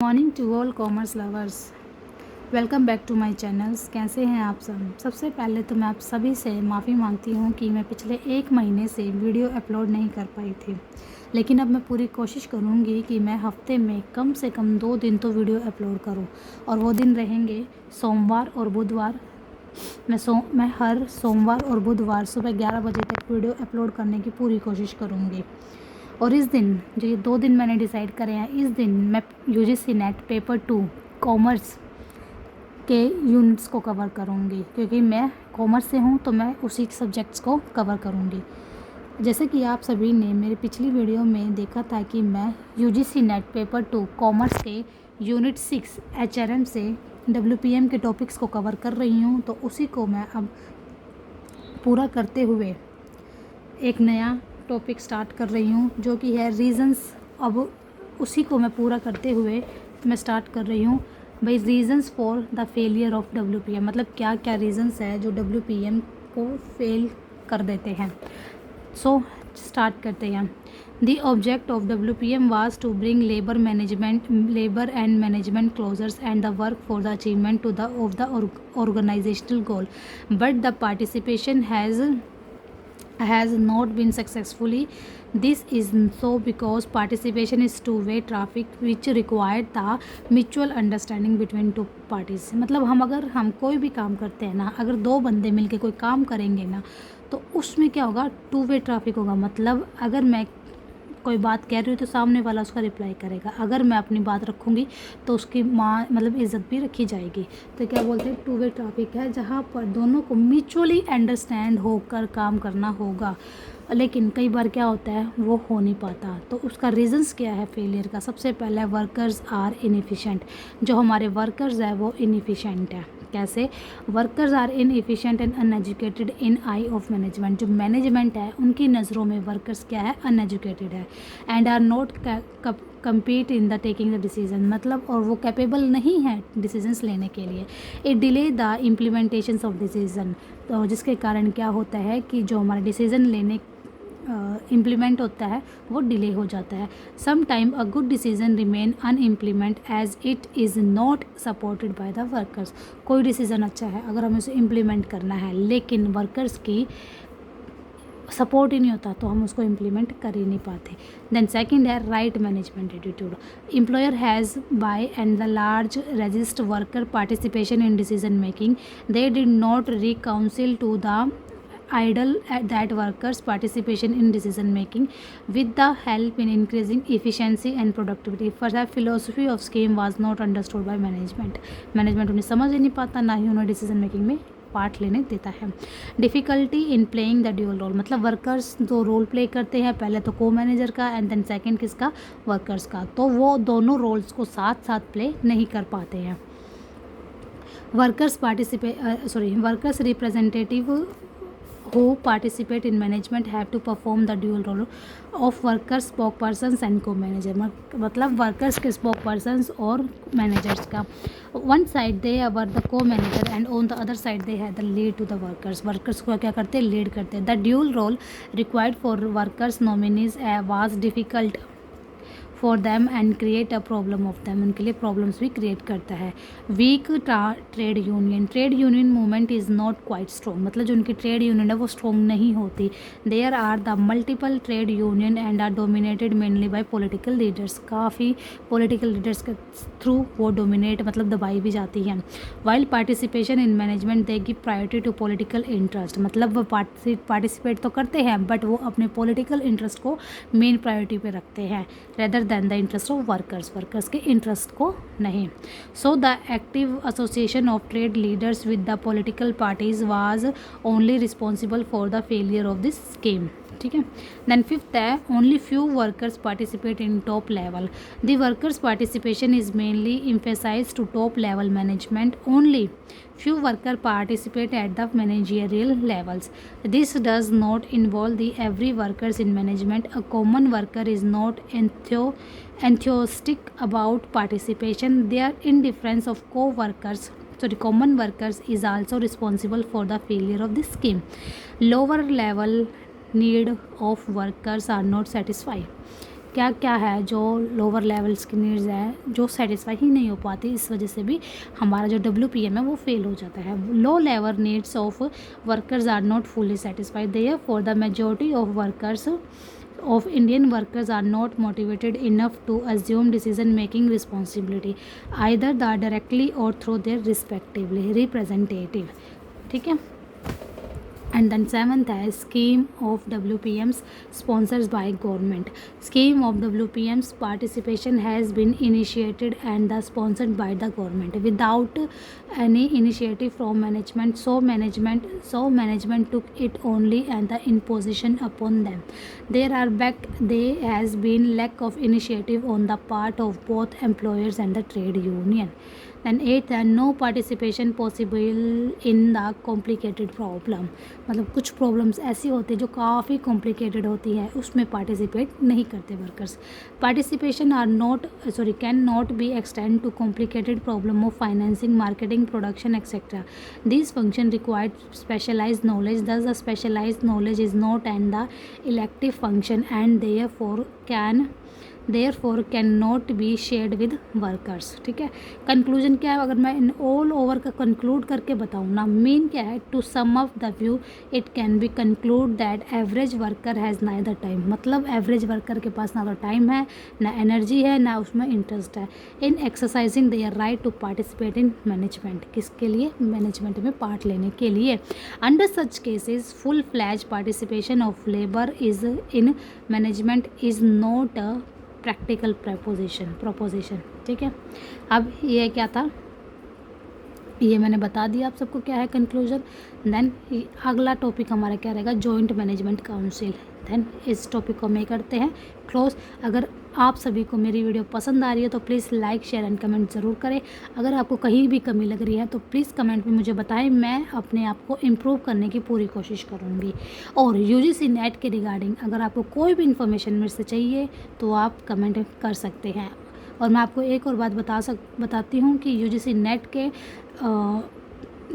Morning to all commerce lovers, welcome back to my channels. कैसे हैं आप सब? सबसे पहले तो मैं आप सभी से माफ़ी मांगती हूं कि मैं पिछले 1 महीने से वीडियो अपलोड नहीं कर पाई थी, लेकिन अब मैं पूरी कोशिश करूंगी कि मैं हफ्ते में कम से कम 2 दिन तो वीडियो अपलोड करूं, और वो दिन रहेंगे सोमवार और बुधवार। मैं हर सोमवार और बुधवार सुबह 11 बजे तक वीडियो अपलोड करने की पूरी कोशिश करूँगी। और इस दिन जो ये 2 दिन मैंने डिसाइड करे हैं, इस दिन मैं यूजीसी नेट पेपर 2 कॉमर्स के यूनिट्स को कवर करूँगी, क्योंकि मैं कॉमर्स से हूँ तो मैं उसी सब्जेक्ट्स को कवर करूँगी। जैसे कि आप सभी ने मेरी पिछली वीडियो में देखा था कि मैं यूजीसी नेट पेपर 2 कॉमर्स के यूनिट 6 एचआरएम से डब्ल्यूपीएम के टॉपिक्स को कवर कर रही हूँ, तो उसी को मैं अब पूरा करते हुए एक नया टॉपिक स्टार्ट कर रही हूँ, जो कि है रीज़न्स। अब उसी को मैं पूरा करते हुए मैं स्टार्ट कर रही हूँ भाई, reasons for the failure of WPM. मतलब क्या क्या रीज़न्स है जो डब्ल्यूपीएम को फेल कर देते हैं। सो स्टार्ट करते हैं। The object of WPM was to bring labour and management closers and the work for the achievement of the organisational goal, but the participation has not been successfully. This is so because participation is two-way traffic which required the mutual understanding between two parties। मतलब हम कोई भी काम करते हैं ना, अगर 2 बंदे मिलके कोई काम करेंगे ना, तो उसमें क्या होगा, टू-वे ट्रैफिक होगा। मतलब अगर मैं कोई बात कह रही हूँ तो सामने वाला उसका रिप्लाई करेगा, अगर मैं अपनी बात रखूँगी तो उसकी इज़्ज़त भी रखी जाएगी। तो क्या बोलते हैं, टू-वे ट्रैफिक है, जहाँ पर दोनों को म्यूचुअली अंडरस्टैंड होकर काम करना होगा। लेकिन कई बार क्या होता है, वो हो नहीं पाता। तो उसका रीज़न्स क्या है फेलियर का? सबसे पहला, वर्कर्स आर इनएफिशिएंट। जो हमारे वर्कर्स है वो इनएफिशिएंट है। कैसे? Workers are inefficient and uneducated in eye of management. जो मैनेजमेंट है उनकी नज़रों में वर्कर्स क्या है, अनएजुकेटेड है। And are not compete in the taking the decision. मतलब और वो कैपेबल नहीं है डिसीजंस लेने के लिए। It delay the implementation of decision. तो जिसके कारण क्या होता है कि जो हमारा डिसीजन लेने इम्प्लीमेंट होता है वो डिले हो जाता है। Some time a good decision remain unimplement as it is not supported by the workers. कोई डिसीजन अच्छा है, अगर हमें उसे इम्प्लीमेंट करना है लेकिन वर्कर्स की सपोर्ट ही नहीं होता तो हम उसको इम्प्लीमेंट कर ही नहीं पाते। देन सेकंड है right management attitude. Employer has by and the large resist worker participation in decision making. They did not reconcile to the idle that workers participation in decision making with the help in increasing efficiency and productivity, for the philosophy of scheme was not understood by management उन्हें समझ ही नहीं पाता, ना ही उन्हें decision making में part लेने देता है। Difficulty in playing the dual role. मतलब वर्कर्स दो रोल प्ले करते हैं, पहले तो को मैनेजर का एंड देन सेकंड किसका, वर्कर्स का। तो वो दोनों रोल्स को साथ साथ प्ले नहीं कर पाते हैं। Workers representative who participate in management have to perform the dual role of workers, spokespersons and co-manager। मतलब वर्कर्स के spokespersons और managers का। one side they were the co-manager and on the other side they had the lead to the workers। Workers को क्या करते हैं, lead करते हैं। the dual role required for workers nominees was difficult for them and create a problem of them. उनके लिए problems भी create करता है। Weak trade union movement is not quite strong. मतलब जो उनकी ट्रेड यूनियन है वो स्ट्रॉन्ग नहीं होती। There are the multiple trade union and are dominated mainly by political leaders. काफ़ी पॉलिटिकल लीडर्स के थ्रू वो डोमिनेट मतलब दबाई भी जाती हैं। While participation in management they give priority to political interest. मतलब वो पार्टिसिपेट तो करते हैं बट वो अपने पॉलिटिकल इंटरेस्ट को मेन प्रायोरिटी पे रखते हैं, rather than the interest of workers के इंटरेस्ट को नहीं। So the active association of trade leaders with the political parties was only responsible for the failure of this scheme. ठीक है। Then fifth है, only few workers participate in top level. The workers participation is mainly emphasised to top level management. Only few workers participate at the managerial levels. This does not involve the every workers in management. A common worker is not enthusiastic about participation. Their indifference of co-workers, so the common workers, is also responsible for the failure of this scheme. Lower level need of workers are not satisfied. क्या क्या है जो lower levels की needs हैं जो satisfy ही नहीं हो पाती, इस वजह से भी हमारा जो WPM है वो फेल हो जाता है। Low level needs of workers are not fully satisfied therefore the majority of workers of Indian workers are not motivated enough to assume decision making responsibility either directly or through their respectively representative। ठीक है। And then seventh है scheme of WPMs sponsors by government। Scheme of WPMs participation has been initiated and sponsored by the government without any initiative from management, so management took it only and the imposition upon them। There has been lack of initiative on the part of both employers and the trade union। Then eighth है no participation possible in the complicated problem। मतलब कुछ problems ऐसी होती है जो काफ़ी complicated होती है, उसमें पार्टिसिपेट नहीं करते workers. Participation can not be extend to complicated problem of financing, marketing, production etcetera. This function required specialized knowledge, thus the specialized knowledge is not and the elective function and therefore can not be shared with workers. ठीक है। Conclusion क्या है, अगर मैं in all over का conclude करके बताऊँ ना, मेन क्या है, to sum up the view it can be conclude that average worker has neither time. मतलब एवरेज वर्कर के पास ना तो टाइम है, ना एनर्जी है, ना उसमें इंटरेस्ट है in exercising their right to participate in management. किसके लिए? मैनेजमेंट में पार्ट लेने के लिए। Under such cases full fledged participation of labour is in management is not a practical proposition. ठीक है। अब ये क्या था, ये मैंने बता दिया आप सबको क्या है कंक्लूजन। देन अगला टॉपिक हमारा क्या रहेगा, जॉइंट मैनेजमेंट काउंसिल। देन इस टॉपिक को हम करते हैं क्लोज। अगर आप सभी को मेरी वीडियो पसंद आ रही है तो please like, share and comment ज़रूर करें। अगर आपको कहीं भी कमी लग रही है तो प्लीज़ कमेंट में मुझे बताएं, मैं अपने आप को इम्प्रूव करने की पूरी कोशिश करूँगी। और UGC नेट के रिगार्डिंग अगर आपको कोई भी इन्फॉर्मेशन मेरे से चाहिए तो आप कमेंट कर सकते हैं। और मैं आपको एक और बात बताती हूँ कि UGC नेट के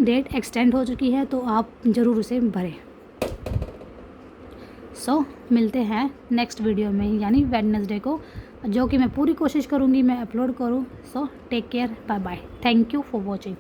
डेट एक्सटेंड हो चुकी है तो आप ज़रूर उसे भरें। मिलते हैं नेक्स्ट वीडियो में, यानी वेडनेसडे को, जो कि मैं पूरी कोशिश करूँगी मैं अपलोड करूँ। Take care, bye bye, thank you for watching.